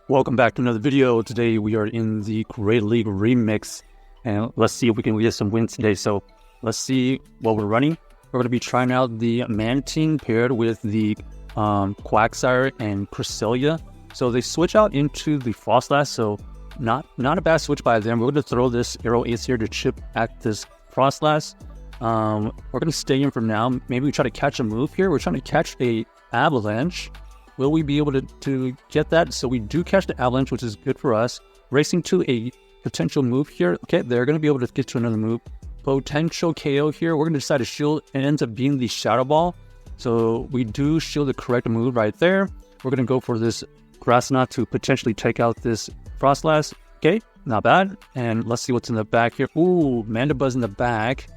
Welcome back to another video. Today we are in the Great League Remix, and let's see if we can get some wins today. So let's see what we're running. We're going to be trying out the Mantine paired with the Quagsire and Cresselia. So they switch out into the Frostlass, so not a bad switch by them. We're going to throw this Arrow Ace here to chip at this Frostlass. We're going to stay in for now. Maybe we try to catch a move here. We're trying to catch a Avalanche. Will we be able to get that? So we do catch the Avalanche, which is good for us. Racing to a potential move here. Okay, they're going to be able to get to another move. Potential KO here. We're going to decide to shield. It ends up being the Shadow Ball. So we do shield the correct move right there. We're going to go for this Grass Knot to potentially take out this Frostlass. Okay, not bad. And let's see what's in the back here. Ooh, Mandibuzz in the back.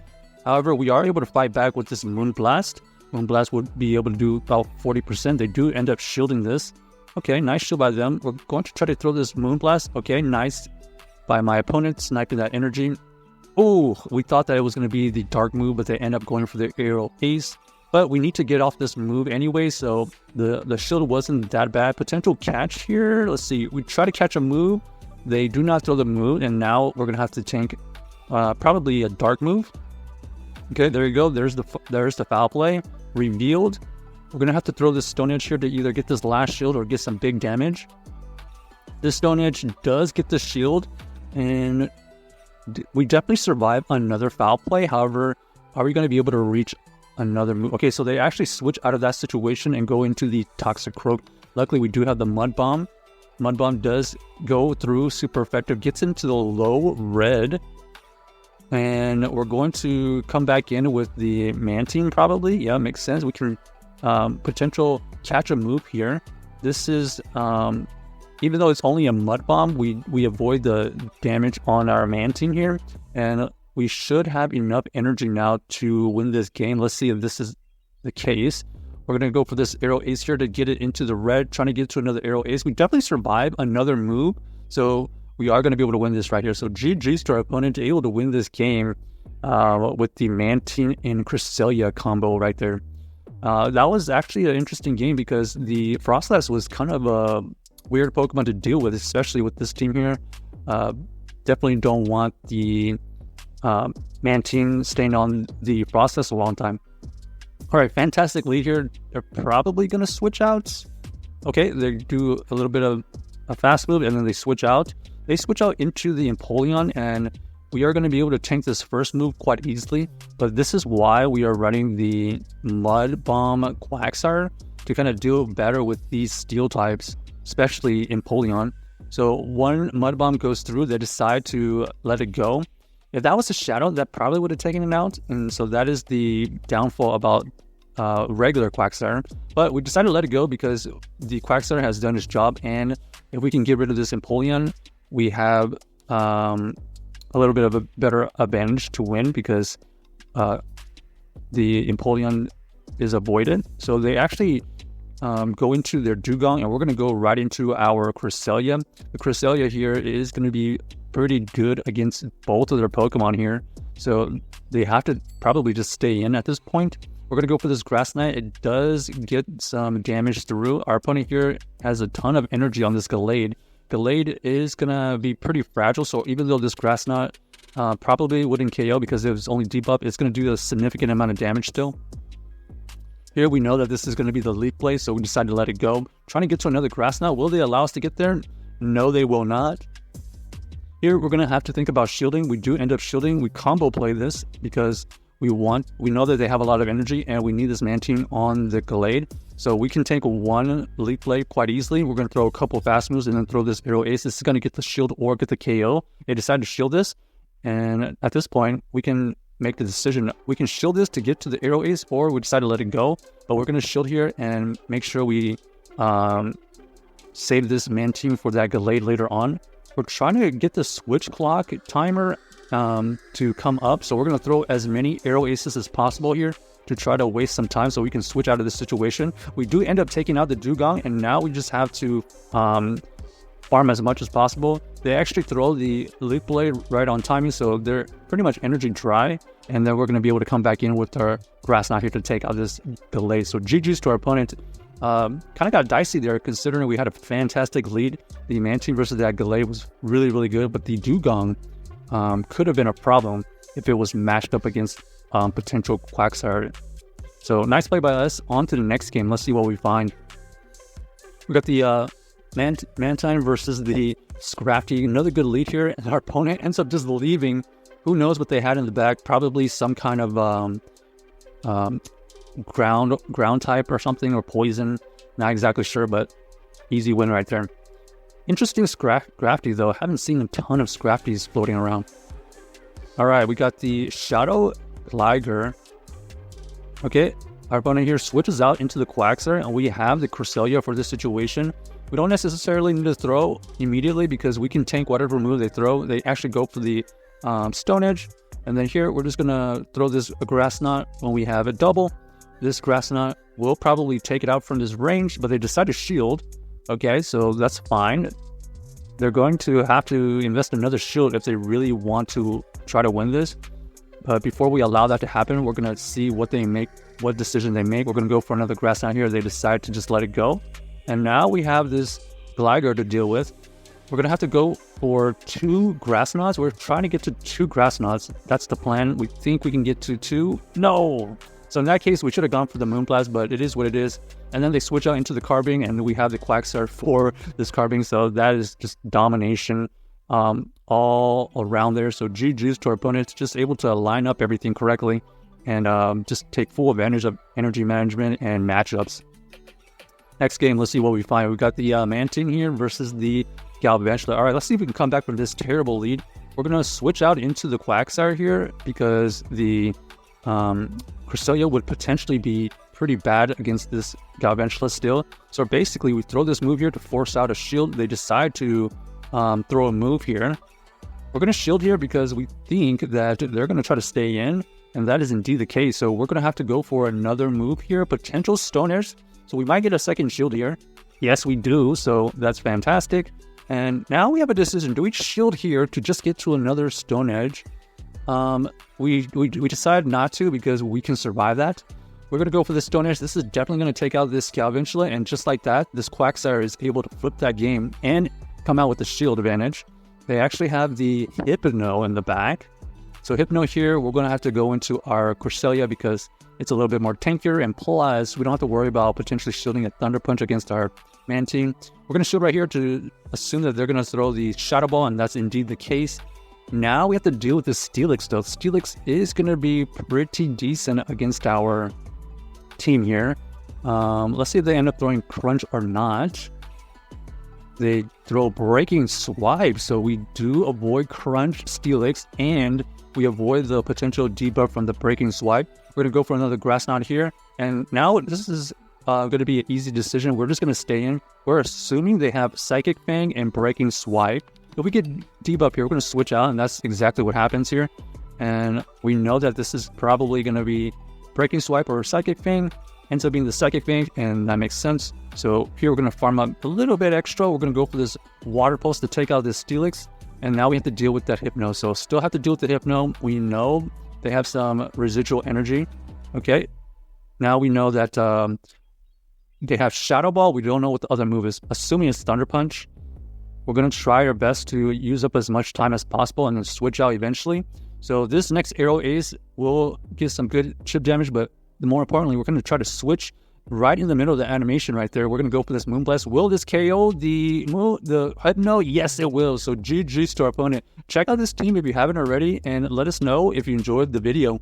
However, we are able to fight back with this Moonblast. Moonblast would be able to do about 40%. They do end up shielding this. Okay, nice shield by them. We're going to try to throw this Moonblast. Okay, nice by my opponent, sniping that energy. Oh, we thought that it was going to be the dark move, but they end up going for the Arrow Ace. But we need to get off this move anyway, so the shield wasn't that bad. Potential catch here. Let's see. We try to catch a move. They do not throw the move, and now we're going to have to tank probably a dark move. Okay, there you go. There's the foul play. Revealed. We're going to have to throw this Stone Edge here to either get this last shield or get some big damage. This Stone Edge does get the shield, and we definitely survive another foul play. However, are we going to be able to reach another move? Okay, so they actually switch out of that situation and go into the Toxic Croak. Luckily, we do have the Mud Bomb. Mud Bomb does go through, super effective, gets into the low red. And we're going to come back in with the Mantine probably. Yeah, makes sense. We can potential catch a move here. This is, even though it's only a Mud Bomb, we avoid the damage on our Mantine here. And we should have enough energy now to win this game. Let's see if this is the case. We're going to go for this Arrow Ace here to get it into the red, trying to get to another Arrow Ace. We definitely survive another move. So we are going to be able to win this right here. So GG's to our opponent, able to win this game with the Mantine and Cresselia combo right there. That was actually an interesting game because the Frostlass was kind of a weird Pokemon to deal with, especially with this team here. Definitely don't want the Mantine staying on the Frostlass a long time. All right, fantastic lead here. They're probably going to switch out. Okay, they do a little bit of a fast move and then they switch out. They switch out into the Empoleon, and we are going to be able to tank this first move quite easily. But this is why we are running the Mud Bomb Quagsire to kind of deal better with these steel types, especially Empoleon. So one Mud Bomb goes through, they decide to let it go. If that was a Shadow, that probably would have taken it out. And so that is the downfall about regular Quagsire. But we decided to let it go because the Quagsire has done its job. And if we can get rid of this Empoleon, we have a little bit of a better advantage to win because the Empoleon is avoided. So they actually go into their Dewgong, and we're going to go right into our Cresselia. The Cresselia here is going to be pretty good against both of their Pokemon here. So they have to probably just stay in at this point. We're going to go for this Grass Knot. It does get some damage through. Our opponent here has a ton of energy on this Gallade. Gallade is going to be pretty fragile, so even though this Grass Knot probably wouldn't KO because it was only debuff, it's going to do a significant amount of damage still. Here we know that this is going to be the Leaf Blade, so we decided to let it go. Trying to get to another Grass Knot. Will they allow us to get there? No, they will not. Here we're going to have to think about shielding. We do end up shielding. We combo play this because we know that they have a lot of energy and we need this Mantine on the Gallade. So we can take one Leaf Blade quite easily. We're going to throw a couple fast moves and then throw this Arrow Ace. This is going to get the shield or get the KO. They decided to shield this. And at this point, we can make the decision. We can shield this to get to the Arrow Ace, or we decide to let it go. But we're going to shield here and make sure we save this Mantine for that Gallade later on. We're trying to get the switch clock timer to come up. So we're going to throw as many Arrow Aces as possible here to try to waste some time so we can switch out of this situation. We do end up taking out the Dewgong, and now we just have to farm as much as possible. They actually throw the Leaf Blade right on timing, so they're pretty much energy dry, and then we're going to be able to come back in with our Grass Knot here to take out this delay. So GG's to our opponent. kind of got dicey there considering we had a fantastic lead. The Mantine versus that Galay was really, really good, but the Dewgong could have been a problem if it was matched up against potential Quagsire. So nice play by us. On to the next game. Let's see what we find. We got the Mantine versus the Scrafty. Another good lead here, and our opponent ends up just leaving. Who knows what they had in the back? Probably some kind of ground type or something, or poison. Not exactly sure, but easy win right there. Interesting Scrafty though. Haven't seen a ton of Scrafties floating around. All right, we got the Shadow Glider. Okay, our opponent here switches out into the Quagsire, and we have the Cresselia for this situation. We don't necessarily need to throw immediately because we can tank whatever move they throw. They actually go for the Stone Edge, and then here we're just gonna throw this Grass Knot when we have a double. This Grass Knot will probably take it out from this range, but they decide to shield. Okay, so that's fine. They're going to have to invest another shield if they really want to try to win this. But before we allow that to happen, we're going to see what they make, what decision they make. We're going to go for another Grass Knot here. They decide to just let it go. And now we have this Glider to deal with. We're going to have to go for 2 Grass Knots. We're trying to get to 2 Grass Knots. That's the plan. We think we can get to 2. No! So in that case, we should have gone for the Moonblast, but it is what it is. And then they switch out into the Carbing, and we have the Quagsire for this Carbing. So that is just domination all around there. So GG's to our opponents, just able to line up everything correctly and just take full advantage of energy management and matchups. Next game, let's see what we find. We got the Mantine here versus the Galvantula. All right, let's see if we can come back from this terrible lead. We're going to switch out into the Quagsire here because the Cresselia would potentially be pretty bad against this Galvantula still. So basically, we throw this move here to force out a shield. They decide to throw a move here. We're going to shield here because we think that they're going to try to stay in, and that is indeed the case. So we're going to have to go for another move here, potential Stone Edge. So we might get a second shield here. Yes, we do. So that's fantastic. And now we have a decision. Do we shield here to just get to another Stone Edge? We decided not to because we can survive that. We're going to go for the Stone Edge. This is definitely going to take out this Galvantula, and just like that, this Quagsire is able to flip that game and come out with the shield advantage. They actually have the Hypno in the back. So Hypno here, we're going to have to go into our Cresselia because it's a little bit more tankier, and plus we don't have to worry about potentially shielding a Thunder Punch against our Mantine. We're going to shield right here to assume that they're going to throw the Shadow Ball, and that's indeed the case. Now we have to deal with the Steelix though. Steelix is going to be pretty decent against our team here. Let's see if they end up throwing Crunch or not. They throw Breaking Swipe, so we do avoid Crunch, Steelix, and we avoid the potential debuff from the Breaking Swipe. We're going to go for another Grass Knot here, and now this is going to be an easy decision. We're just going to stay in. We're assuming they have Psychic Fang and Breaking Swipe. If we get debuff here, we're going to switch out, and that's exactly what happens here. And we know that this is probably going to be Breaking Swipe or Psychic Fang. Ends up being the Psychic Fang, and that makes sense. So here we're going to farm up a little bit extra. We're going to go for this Water Pulse to take out this Steelix. And now we have to deal with that Hypno. So still have to deal with the Hypno. We know they have some residual energy. Okay. Now we know that they have Shadow Ball. We don't know what the other move is. Assuming it's Thunder Punch. We're going to try our best to use up as much time as possible and then switch out eventually. So this next Aero Ace will get some good chip damage, but more importantly, we're going to try to switch right in the middle of the animation right there. We're going to go for this Moonblast. Will this KO the Hypno? Yes, it will. So GG's to our opponent. Check out this team if you haven't already, and let us know if you enjoyed the video.